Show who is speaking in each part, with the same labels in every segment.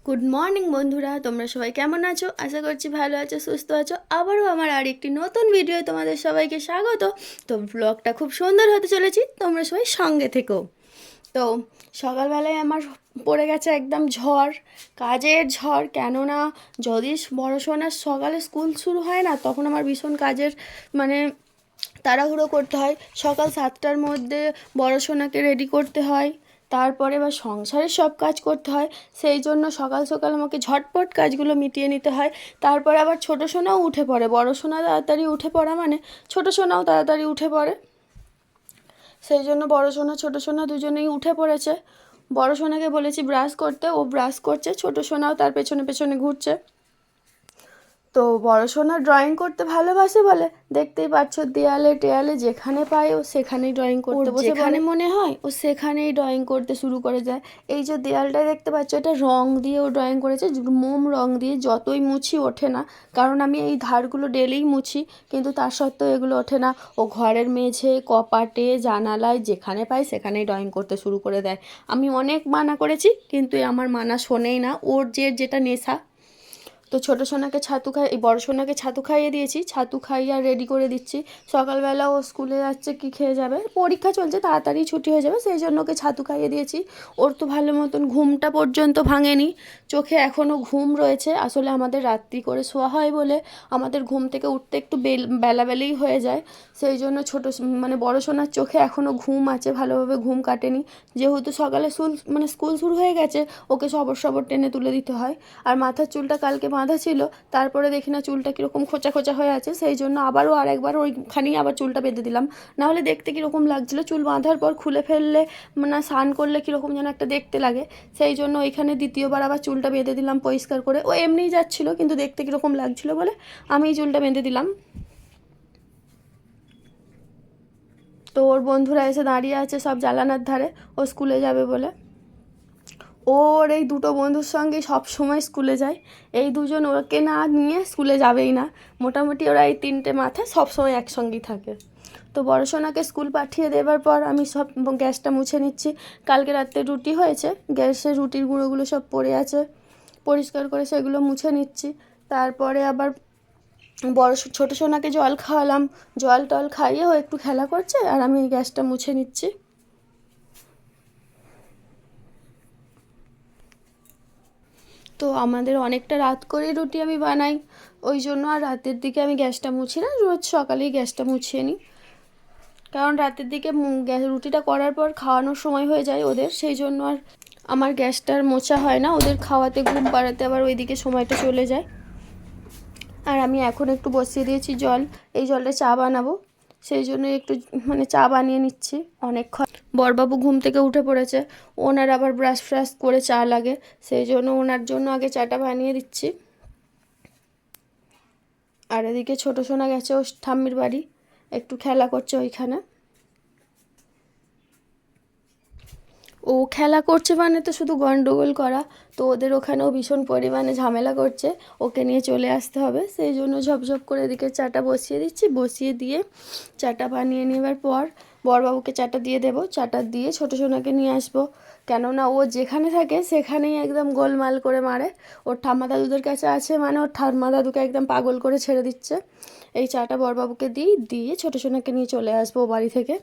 Speaker 1: Good morning বন্ধুরা, তোমরা সবাই কেমন আছো? আশা করছি ভালো আছো, সুস্থ আছো। আবারও আমার আরেকটি নতুন ভিডিও তোমাদের সবাইকে স্বাগত। তো ব্লগটা খুব সুন্দর হতে চলেছি, তোমরা সবাই সঙ্গে থেকো। তো সকালবেলায় আমার পড়ে গেছে একদম ঝড়, কাজের ঝড়। কেননা যদি পড়াশোনার সকালে স্কুল শুরু হয় না, তখন আমার ভীষণ কাজের মানে তাড়াহুড়ো করতে হয়। সকাল 7টার মধ্যে পড়াশোনাকে রেডি করতে হয়, তারপরে আবার সংসারের সব কাজ করতে হয়। সেই জন্য সকাল সকাল আমাকে ঝটপট কাজগুলো মিটিয়ে নিতে হয়। তারপরে আবার ছোটো সোনাও উঠে পড়ে, বড়ো সোনা তাড়াতাড়ি উঠে পড়া মানে ছোটো সোনাও তাড়াতাড়ি উঠে পড়ে। সেই জন্য বড়ো সোনা ছোটো সোনা দুজনেই উঠে পড়েছে। বড়ো সোনাকে বলেছি ব্রাশ করতে, ও ব্রাশ করছে, ছোটো সোনাও তার পেছনে পেছনে ঘুরছে। তো পড়াশোনা ড্রয়িং করতে ভালোবাসে বলে দেখতেই পাচ্ছ, দেয়ালে টেয়ালে যেখানে পায় ও সেখানেই ড্রয়িং করতে বসে, যেখানে মনে হয় ও সেখানেই ড্রয়িং করতে শুরু করে যায়। এই যে দেয়ালটা দেখতে পাচ্ছ, এটা রং দিয়ে ও ড্রয়িং করেছে, মোম রং দিয়ে। যতই মুছি ওঠে না, কারণ আমি এই ধারগুলো ডেলিই মুছি, কিন্তু তার সত্ত্বেও এগুলো ওঠে না। ও ঘরের মেঝে, কপাটে, জানালায় যেখানে পায় সেখানেই ড্রয়িং করতে শুরু করে দেয়। আমি অনেক মানা করেছি, কিন্তু আমার মানা শোনেই না, ওর যেটা নেশা। তো ছোটো সোনাকে বড়ো সোনাকে ছাতু খাইয়ে দিয়েছি, ছাতু খাইয়ে আর রেডি করে দিচ্ছি। সকালবেলা ও স্কুলে যাচ্ছে, কি খেয়ে যাবে, পরীক্ষা চলছে, তাড়াতাড়ি ছুটি হয়ে যাবে, সেই জন্য ওকে ছাতু খাইয়ে দিয়েছি। ওর তো ভালো মতন ঘুমটা পর্যন্ত ভাঙেনি, চোখে এখনও ঘুম রয়েছে। আসলে আমাদের রাত্রি করে শোয়া হয় বলে আমাদের ঘুম থেকে উঠতে একটু বেলাবেলেই হয়ে যায়। সেই জন্য বড়ো সোনার চোখে এখনও ঘুম আছে, ভালোভাবে ঘুম কাটেনি। যেহেতু সকালে স্কুল শুরু হয়ে গেছে, ওকে সবর সবর টেনে তুলে দিতে হয়। আর মাথার চুলটা কালকে বাঁধা ছিল, তারপরে দেখি না চুলটা কীরকম খোঁচা খোঁচা হয়ে আছে, সেই জন্য আবারও আরেকবার ওইখানেই আবার চুলটা বেঁধে দিলাম। নাহলে দেখতে কীরকম লাগছিলো, চুল বাঁধার পর খুলে ফেললে মানে স্নান করলে কীরকম যেন একটা দেখতে লাগে। সেই জন্য ওইখানে দ্বিতীয়বার আবার চুলটা বেঁধে দিলাম পরিষ্কার করে। ও এমনিই যাচ্ছিলো, কিন্তু দেখতে কীরকম লাগছিলো বলে আমি চুলটা বেঁধে দিলাম। তো ওর বন্ধুরা এসে দাঁড়িয়ে আছে সব জানালার ধারে, ও স্কুলে যাবে বলে। ওর এই দুটো বন্ধুর সঙ্গে সব সময় স্কুলে যায়। এই দুজন ওকে না নিয়ে স্কুলে যাবেই না। মোটামুটি ওরা এই তিনটে মাথা সব সময় একসঙ্গেই থাকে। তো বড় সোনাকে স্কুল পাঠিয়ে দেবার পর আমি সব গ্যাসটা মুছে নিচ্ছি। কালকে রাত্রে রুটি হয়েছে, গ্যাসে রুটির গুঁড়োগুলো সব পড়ে আছে, পরিষ্কার করে সেগুলো মুছে নিচ্ছি। তারপরে আবার ছোটো সোনাকে জল খাওয়ালাম, জল টল খাইয়ে ও একটু খেলা করছে, আর আমি এই গ্যাসটা মুছে নিচ্ছি। তো আমাদের অনেকটা রাত করেই রুটি আমি বানাই, ওই জন্য আর রাতের দিকে আমি গ্যাসটা মুছি না, রোজ সকালেই গ্যাসটা মুছিয়ে নিই। কারণ রাতের দিকে রুটিটা করার পর খাওয়ানোর সময় হয়ে যায় ওদের, সেই জন্য আর আমার গ্যাসটার মোছা হয় না। ওদের খাওয়াতে, ঘুম পাড়াতে আবার ওইদিকে সময়টা চলে যায়। আর আমি এখন একটু বসিয়ে দিয়েছি জল, এই জলটা চা বানাবো, সেই জন্য একটু চা বানিয়ে নিচ্ছি। অনেকক্ষণ বড়বাবু ঘুম থেকে উঠে পড়েছে, ওনার আবার ব্রাশ ফ্রাশ করে চা লাগে, সেই জন্য ওনার জন্য আগে চাটা বানিয়ে দিচ্ছি। আর এদিকে ছোটো সোনা গেছে ও ঠাম্মির বাড়ি, একটু খেলা করছে ওইখানে। ও খেলা করছে মানে তো শুধু গন্ডগোল করা, তো ওদের ওখানেও ভীষণ পরিমাণে ঝামেলা করছে, ওকে নিয়ে চলে আসতে হবে। সেই জন্য ঝপঝপ করে এদিকে চাটা বসিয়ে দিচ্ছি, বসিয়ে দিয়ে চাটা বানিয়ে নেবার পর বড়বাবুকে চাটা দিয়ে দেবো, চাটা দিয়ে ছোটো সোনাকে নিয়ে আসবো। কেননা ও যেখানে থাকে সেখানেই একদম গোলমাল করে মারে। ওর ঠাম্মা দাদুদের কাছে আছে মানে ওর ঠাম্মা দাদুকে একদম পাগল করে ছেড়ে দিচ্ছে। এই চাটা বড়বাবুকে দিয়ে ছোটো সোনাকে নিয়ে চলে আসবো বাড়ি থেকে।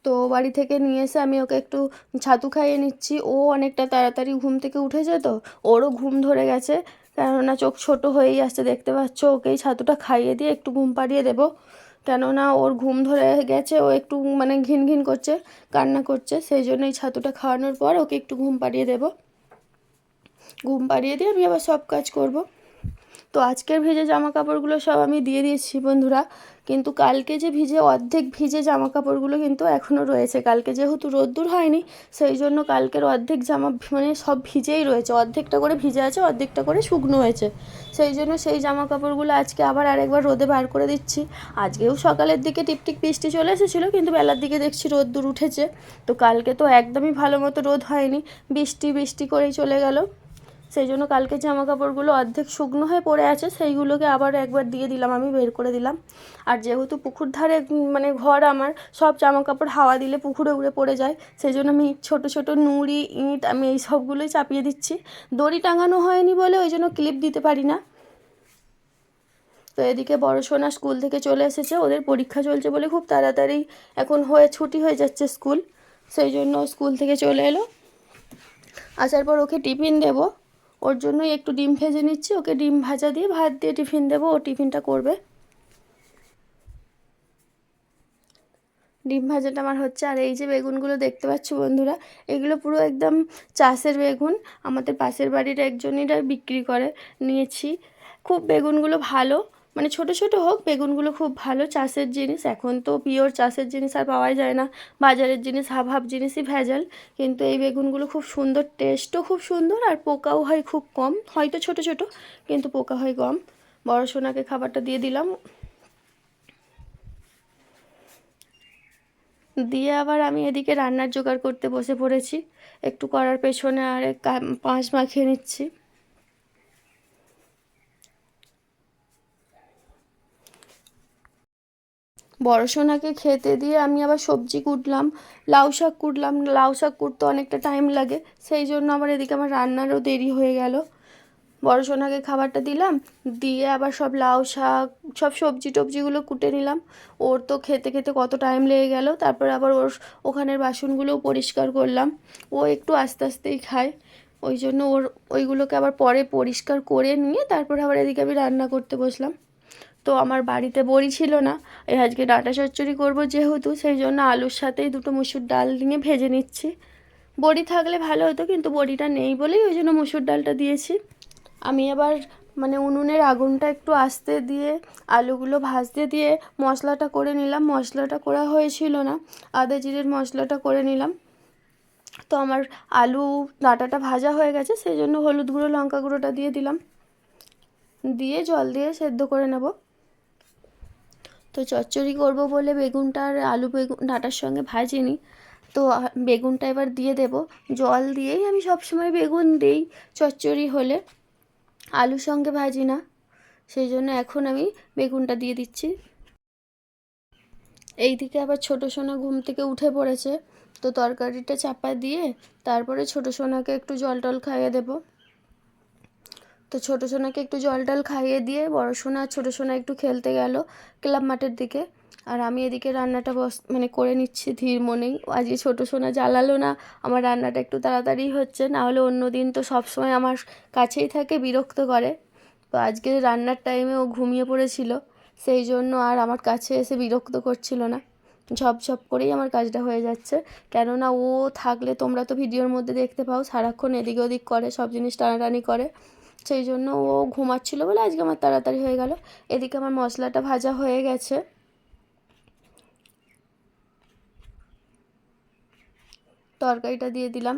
Speaker 1: তো বাড়ি থেকে নিয়ে এসে আমি ওকে একটু ছাতু খাইয়ে নিচ্ছি। ও অনেকটা তাড়াতাড়ি ঘুম থেকে উঠেছে, তো ওরও ঘুম ধরে গেছে, কেননা চোখ ছোটো হয়েই আসছে দেখতে পাচ্ছ। ওকেই ছাতুটা খাইয়ে দিয়ে একটু ঘুম পাড়িয়ে দেবো, কেননা ওর ঘুম ধরে গেছে, ও একটু ঘিন ঘিন করছে, কান্না করছে। সেই জন্য এই ছাতুটা খাওয়ানোর পর ওকে একটু ঘুম পাড়িয়ে দেবো, ঘুম পাড়িয়ে দিয়ে আমি আবার সব কাজ করব। তো আজকের ভেজে জামা কাপড়গুলো সব আমি দিয়ে দিয়েছি বন্ধুরা, কিন্তু কালকে যে অর্ধেক ভিজে জামা কাপড়গুলো কিন্তু এখনও রয়েছে। কালকে যেহেতু রোদ্দুর হয়নি, সেই জন্য কালকের অর্ধেক জামা সব ভিজেই রয়েছে, অর্ধেকটা করে ভিজে আছে, অর্ধেকটা করে শুকনো হয়েছে। সেই জন্য সেই জামা কাপড়গুলো আজকে আবার আরেকবার রোদে বার করে দিচ্ছি। আজকেও সকালের দিকে টিপটিপ বৃষ্টি চলে এসেছিলো, কিন্তু বেলার দিকে দেখছি রোদ্দুর উঠেছে। তো কালকে তো একদমই ভালো মতো রোদ হয়নি, বৃষ্টি বৃষ্টি করেই চলে গেল। সেই জন্য কালকে জামা কাপড়গুলো অর্ধেক শুকনো হয়ে পড়ে আছে, সেইগুলোকে আবার একবার দিয়ে দিলাম, আমি বের করে দিলাম। আর যেহেতু পুকুর ধারে মানে ঘর আমার, সব জামা কাপড় হাওয়া দিলে পুকুরে উড়ে পড়ে যায়, সেই জন্য আমি ছোটো ছোটো নুড়ি ইঁট আমি এই সবগুলোই চাপিয়ে দিচ্ছি। দড়ি টাঙানো হয়নি বলে ওই জন্য ক্লিপ দিতে পারি না। তো এদিকে বড় সোনা স্কুল থেকে চলে এসেছে, ওদের পরীক্ষা চলছে বলে খুব তাড়াতাড়ি এখন ছুটি হয়ে যাচ্ছে স্কুল, সেই জন্য স্কুল থেকে চলে এলো। আসার পর ওকে টিফিন দেব, ওর জন্যই একটু ডিম ভেজে নিচ্ছি, ওকে ডিম ভাজা দিয়ে ভাত দিয়ে টিফিন দেবো, ও টিফিনটা করবে। ডিম ভাজাটা আমার হচ্ছে। আর এই যে বেগুনগুলো দেখতে পাচ্ছ বন্ধুরা, এগুলো পুরো একদম চাষের বেগুন, আমাদের পাশের বাড়ির একজনেরা বিক্রি করে নিয়েছি। খুব বেগুনগুলো ভালো, মানে ছোট ছোট হোক বেগুনগুলো খুব ভালো চাষের জিনিস। এখন তো পিওর চাষের জিনিস আর পাওয়াই যায় না, বাজারের জিনিস হাফ হাফ জিনিসই ভেজাল। কিন্তু এই বেগুনগুলো খুব সুন্দর, টেস্টও খুব সুন্দর, আর পোকাও হয় খুব কম, হয়তো ছোট ছোট কিন্তু পোকা হয় কম। বড় সোনাকে খাবারটা দিয়ে দিলাম, দিয়ে আবার আমি এদিকে রান্নার জোগাড় করতে বসে পড়েছি। একটু করার পেছনে আর পাঁচ মাখিয়ে নিচ্ছি। বড় সোনাকে খেতে দিয়ে আমি আবার সবজি কুটলাম, লাউ শাক কুটলাম। লাউ শাক কুটতে অনেকটা টাইম লাগে, সেই জন্য আবার এদিকে আমার রান্নারও দেরি হয়ে গেল। বড় সোনাকে খাবারটা দিলাম, দিয়ে আবার সব লাউ শাক সব সবজি টবজিগুলো কুটে নিলাম। ওর তো খেতে খেতে কত টাইম লেগে গেল, তারপর আবার ওর ওখানের বাসনগুলোও পরিষ্কার করলাম। ও একটু আস্তে আস্তেই খায়, ওই জন্য ওইগুলোকে আবার পরে পরিষ্কার করে নিয়ে তারপর আবার এদিকে আমি রান্না করতে বসলাম। তো আমার বাড়িতে বড়ি ছিল না, এই আজকে ডাঁটা চচ্চড়ি করবো যেহেতু, সেই জন্য আলুর সাথেই দুটো মুসুর ডাল নিয়ে ভেজে নিচ্ছি। বড়ি থাকলে ভালো হতো, কিন্তু বড়িটা নেই বলেই ওই জন্য মুসুর ডালটা দিয়েছি। আমি আবার মানে উনুনের আগুনটা একটু আস্তে দিয়ে আলুগুলো ভাজতে দিয়ে মশলাটা করে নিলাম। মশলাটা করা হয়েছিল না, আদা জিরের মশলাটা করে নিলাম। তো আমার আলু ডাঁটাটা ভাজা হয়ে গেছে, সেই জন্য হলুদ গুঁড়ো লঙ্কা গুঁড়োটা দিয়ে দিলাম, দিয়ে জল দিয়ে সেদ্ধ করে নেব। তো চচ্চড়ি করব বলে বেগুনটা আর আলু বেগুন ডাঁটার সঙ্গে ভাজিনি, তো বেগুনটা এবার দিয়ে দেব। জল দিয়েই আমি সবসময় বেগুন দিই চচ্চড়ি হলে, আলুর সঙ্গে ভাজি না, সেই জন্য এখন আমি বেগুনটা দিয়ে দিচ্ছি। এইদিকে আবার ছোটো সোনা ঘুম থেকে উঠে পড়েছে, তো তরকারিটা চাপা দিয়ে তারপরে ছোটো সোনাকে একটু জল টল খাইয়ে দেবো। তো ছোটো সোনাকে একটু জল টল খাইয়ে দিয়ে বড় সোনা আর ছোটো সোনা একটু খেলতে গেল ক্লাব মাঠের দিকে, আর আমি এদিকে রান্নাটা মানে করে নিচ্ছি ধীর মনেই। আজকে ছোটো সোনা জ্বালালো না, আমার রান্নাটা একটু তাড়াতাড়ি হচ্ছে, না হলে অন্য দিন তো সবসময় আমার কাছেই থাকে, বিরক্ত করে। তো আজকে রান্নার টাইমে ও ঘুমিয়ে পড়েছিল, সেই জন্য আর আমার কাছে এসে বিরক্ত করছিল না, ঝপঝপ করেই আমার কাজটা হয়ে যাচ্ছে। কেননা ও থাকলে তোমরা তো ভিডিওর মধ্যে দেখতে পাও সারাক্ষণ এদিক ওদিক করে, সব জিনিস টানাটানি করে, সেই জন্য ও ঘুমাচ্ছিল বলে আজকে আমার তাড়াতাড়ি হয়ে গেল। এদিকে আমার মশলাটা ভাজা হয়ে গেছে, তরকারিটা দিয়ে দিলাম।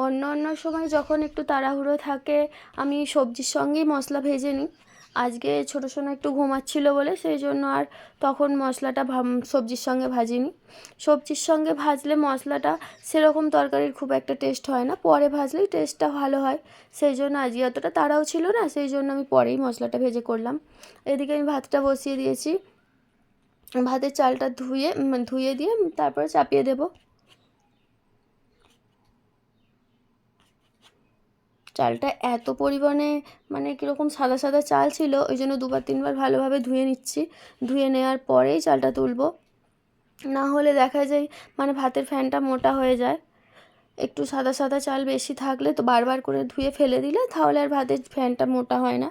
Speaker 1: অন্য অন্য সময় যখন একটু তাড়াহুড়ো থাকে আমি সবজির সঙ্গেই মশলা ভেজে নিই, আজকে ছোটো সোনা একটু ঘুমাচ্ছিল বলে সেই জন্য আর তখন মশলাটা সবজির সঙ্গে ভাজিনি। সবজির সঙ্গে ভাজলে মশলাটা সেরকম তরকারির খুব একটা টেস্ট হয় না, পরে ভাজলেই টেস্টটা ভালো হয়, সেই জন্য আজকে অতটা তাড়াও ছিল না, সেই জন্য আমি পরেই মশলাটা ভেজে করলাম। এদিকে আমি ভাতটা বসিয়ে দিয়েছি, ভাতের চালটা ধুয়ে দিয়ে তারপরে চাপিয়ে দেবো। চালটা এত পরিমাণে মানে কীরকম সাদা সাদা চাল ছিল, ওই জন্য দুবার তিনবার ভালোভাবে ধুয়ে নিচ্ছি, ধুয়ে নেওয়ার পরেই চালটা তুলবো, না হলে দেখা যায় মানে ভাতের ফ্যানটা মোটা হয়ে যায়। একটু সাদা সাদা চাল বেশি থাকলে তো বারবার করে ধুয়ে ফেলে দিলে তাহলে আর ভাতের ফ্যানটা মোটা হয় না।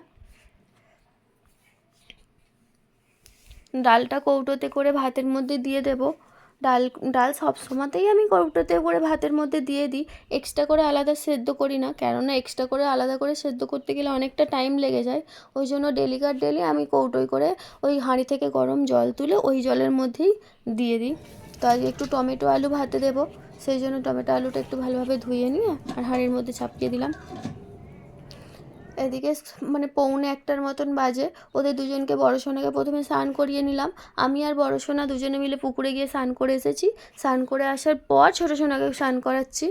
Speaker 1: ডালটা কৌটোতে করে ভাতের মধ্যে দিয়ে দেব। ডাল ডাল সব সময়তেই আমি কৌটোতে করে ভাতের মধ্যে দিয়ে দিই, এক্সট্রা করে আলাদা সেদ্ধ করি না, কেননা এক্সট্রা করে আলাদা করে সেদ্ধ করতে গেলে অনেকটা টাইম লেগে যায়, ওই জন্য ডেলিকার ডেলি আমি কৌটোয় করে ওই হাঁড়ি থেকে গরম জল তুলে ওই জলের মধ্যেই দিয়ে দিই। তো আজকে একটু টমেটো আলু ভাতে দেবো, সেই জন্য টমেটো আলুটা একটু ভালোভাবে ধুয়ে নিয়ে আর হাঁড়ির মধ্যে চাপিয়ে দিলাম। এদিকে মানে 1:45 মতন বাজে, ওদের দুজনকে বড় সোনাকে প্রথমে স্নান করিয়ে নিলাম। আমি আর বড় সোনা দুজনে মিলে পুকুরে গিয়ে স্নান করে এসেছি, স্নান করে আসার পর ছোটো সোনাকে স্নান করাচ্ছি।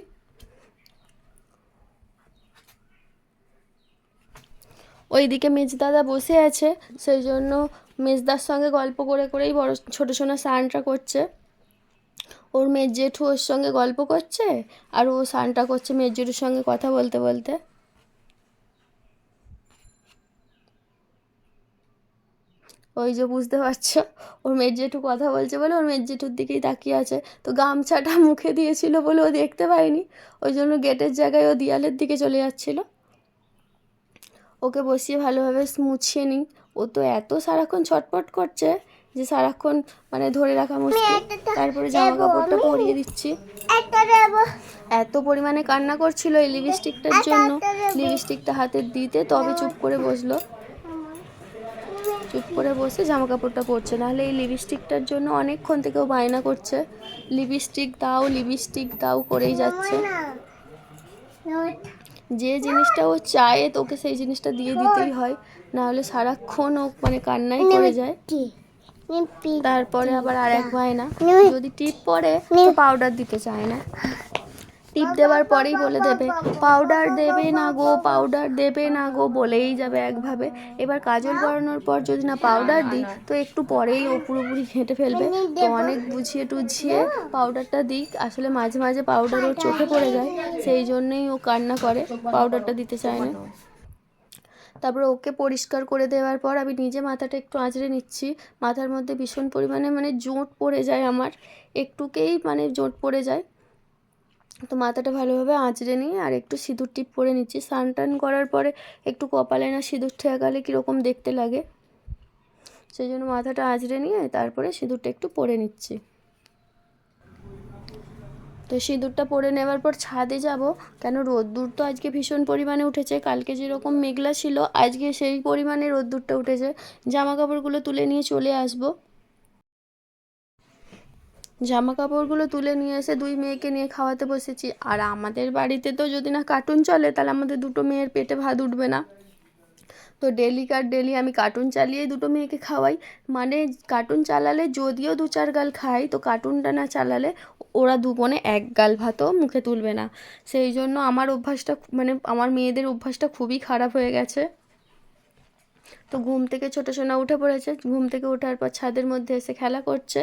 Speaker 1: ওইদিকে মেজদাদা বসে আছে, সেই জন্য মেজদার সঙ্গে গল্প করে করেই বড় ছোটো সোনা স্নানটা করছে। ওর মেজ জেঠু ওর সঙ্গে গল্প করছে আর ও স্নানটা করছে মেজ জেঠুর সঙ্গে কথা বলতে বলতে। ওই যে বুঝতে পারছো, ওর মেজ জেঠু কথা বলছে বলে ওর মেজ জেঠুর দিকেই তাকিয়ে আছে। তো গামছাটা মুখে দিয়েছিল বলে ও দেখতে পায়নি, ওই জন্য গেটের জায়গায় ও দেয়ালের দিকে চলে যাচ্ছিলো। ওকে বসিয়ে ভালোভাবে মুছিয়ে নিই। ও তো এত সারাক্ষণ ছটপট করছে যে সারাক্ষণ মানে ধরে রাখা মুশকিল। তারপরে জামা কাপড়টা পরিয়ে দিচ্ছি। এত পরিমাণে কান্না করছিল এই লিপস্টিকটার জন্য, লিপস্টিকটা হাতে দিতে তবে চুপ করে বসলো। চুপ করে বসে জামা কাপড়টা পরছে, নাহলে এই লিপস্টিকটার জন্য অনেকক্ষণ থেকে ও বায়না করছে লিপস্টিক দাও করেই যাচ্ছে। যে জিনিসটা ও চায় তোকে সেই জিনিসটা দিয়ে দিতেই হয়, নাহলে সারাক্ষণ ও মানে কান্নাই করে যায়। তারপরে আবার আর এক বায়না, যদি টিপ পরে তো পাউডার দিতে চায় না। টিপ দেওয়ার পরেই বলে দেবে পাউডার দেবে না গো বলেই যাবে একভাবে। এবার কাজল পরানোর পর যদি না পাউডার দিই তো একটু পরেই ও পুরোপুরি ঘেঁটে ফেলবে। তো অনেক বুঝিয়ে টুঝিয়ে পাউডারটা দিই, আসলে মাঝে মাঝে পাউডার ওর চোখে পড়ে যায়, সেই জন্যই ও কান্না করে, পাউডারটা দিতে চায় না। তারপরে ওকে পরিষ্কার করে দেওয়ার পর আমি নিজে মাথাটা একটু আঁচড়ে নিচ্ছি। মাথার মধ্যে ভীষণ পরিমাণে মানে জোঁট পড়ে যায় আমার, একটুকেই মানে জোঁট পড়ে যায়। তো মাথাটা ভালোভাবে আঁচড়ে নিয়ে আর একটু সিঁদুর টিপ পরে নিচ্ছি। স্নান টান করার পরে একটু কপালে না সিঁদুর ঠেকালে কীরকম দেখতে লাগে, সেই জন্য মাথাটা আঁচড়ে নিয়ে তারপরে সিঁদুরটা একটু পরে নিচ্ছি। তো সিঁদুরটা পরে নেওয়ার পর ছাদে যাব, কেন রোদ্দুর তো আজকে ভীষণ পরিমাণে উঠেছে। কালকে যেরকম মেঘলা ছিল আজকে সেই পরিমাণে রোদ্দুরটা উঠেছে। জামা কাপড়গুলো তুলে নিয়ে চলে আসবো। জামা কাপড়গুলো তুলে নিয়ে এসে দুই মেয়েকে নিয়ে খাওয়াতে বসেছি। আর আমাদের বাড়িতে তো যদি না কার্টুন চলে তাহলে আমাদের দুটো মেয়ের পেটে ভাত উঠবে না। তো ডেলি আমি কার্টুন চালিয়েই দুটো মেয়েকে খাওয়াই। মানে কার্টুন চালালে যদিও 2-4 গাল খাই, তো কার্টুনটা না চালালে ওরা দু বোনে 1 গাল ভাতও মুখে তুলবে না। সেই জন্য আমার অভ্যাসটা মানে আমার মেয়েদের অভ্যাসটা খুবই খারাপ হয়ে গেছে। তো ঘুম থেকে ছোটো সোনা উঠে পড়েছে, ঘুম থেকে ওঠার পর ছাদের মধ্যে এসে খেলা করছে।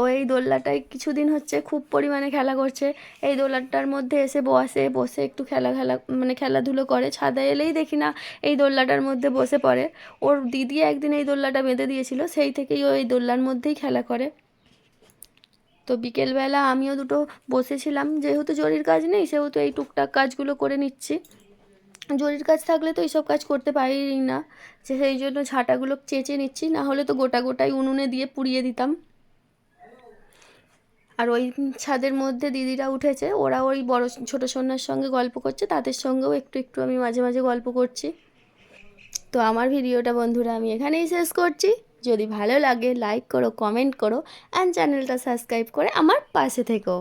Speaker 1: ও এই দোলনাটায় কিছুদিন হচ্ছে খুব পরিমাণে খেলা করছে। এই দোলনাটার মধ্যে এসে বসে একটু মানে খেলাধুলো করে। ছাদে এলেই দেখি না এই দোলনাটার মধ্যে বসে পড়ে। ওর দিদি একদিন এই দোলনাটা বেঁধে দিয়েছিল, সেই থেকেই ও এই দোলনার মধ্যেই খেলা করে। তো বিকেলবেলা আমিও দুটো বসেছিলাম, যেহেতু জরির কাজ নেই সেহেতু এই টুকটাক কাজগুলো করে নিচ্ছি। জরির কাজ থাকলে তো এইসব কাজ করতে পারি না, সেই জন্য ঝাঁটাগুলো চেঁচে নিচ্ছি, না হলে তো গোটাই উনুনে দিয়ে পুড়িয়ে দিতাম। আর ওই ছাদের মধ্যে দিদিরা উঠেছে, ওরা ওই বড় ছোটো সোনার সঙ্গে গল্প করছে, তাদের সঙ্গেও একটু আমি মাঝে মাঝে গল্প করছি। তো আমার ভিডিওটা বন্ধুরা আমি এখানেই শেষ করছি। যদি ভালো লাগে লাইক করো, কমেন্ট করো, অ্যান্ড চ্যানেলটা সাবস্ক্রাইব করে আমার পাশে থেকো।